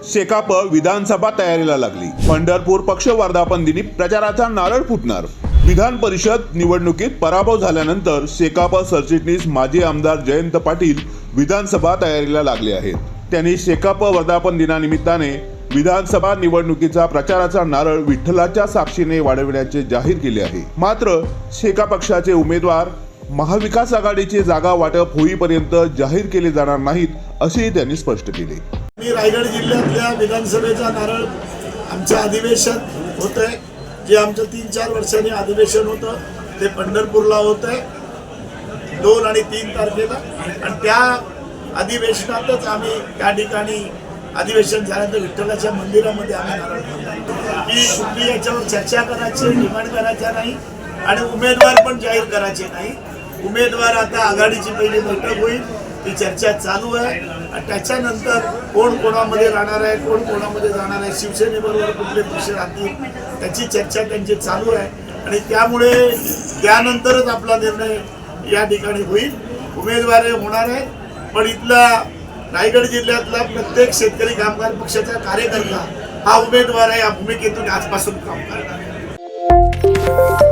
शेकाप विधानसभा तयारीला लागली। पंढरपूर पक्ष वर्धापन दिनी प्रचाराचा नारळ फुटणार। विधान परिषद निवडणुकीत पराभव झाल्यानंतर शेकाप सरचिटणीस माजी आमदार जयंत पाटील विधानसभा तयारीला लागले आहेत। त्यांनी शेकाप वर्धापन दिनानिमित्ताने विधानसभा निवडणुकीचा प्रचाराचा नारळ विठ्ठलाच्या साक्षीने वाढविण्याचे जाहीर केले आहे। मात्र शेका पक्षाचे उमेदवार महाविकास आघाडीची जागा वाटप होईपर्यंत जाहीर केले जाणार नाहीत असेही त्यांनी स्पष्ट केले। मी रायगड जिल्ह्यातल्या विधानसभेचा नारळ आमचं अधिवेशन होतंय, जे आमचं 3-4 वर्षांनी अधिवेशन होतं ते पंढरपूरला होतंय 2 आणि 3 तारखेला। आणि त्या अधिवेशनातच आम्ही त्या ठिकाणी अधिवेशन झाल्यानंतर विठ्ठलाच्या मंदिरामध्ये आम्ही नारळ ठेवतो की कुठली याच्यावर चर्चा करायची, डिमांड करायचा नाही आणि उमेदवार पण जाहीर करायचे नाही। उमेदवार आता आघाडीची पहिली बैठक होईल, ती चर्चा चालू आहे आणि त्याच्यानंतर कोण कोणामध्ये राहणार आहे, कोण कोणामध्ये जाणार आहे, शिवसेनेबरोबर कुठले पक्ष राहतील त्याची चर्चा त्यांची चालू आहे आणि त्यामुळे त्यानंतरच आपला निर्णय या ठिकाणी होईल। उमेदवार होणार आहे, पण इथला रायगड जिल्ह्यातला प्रत्येक शेतकरी कामगार पक्षाचा कार्यकर्ता हा उमेदवार आहे, या भूमिकेतून आजपासून काम करणार आहे।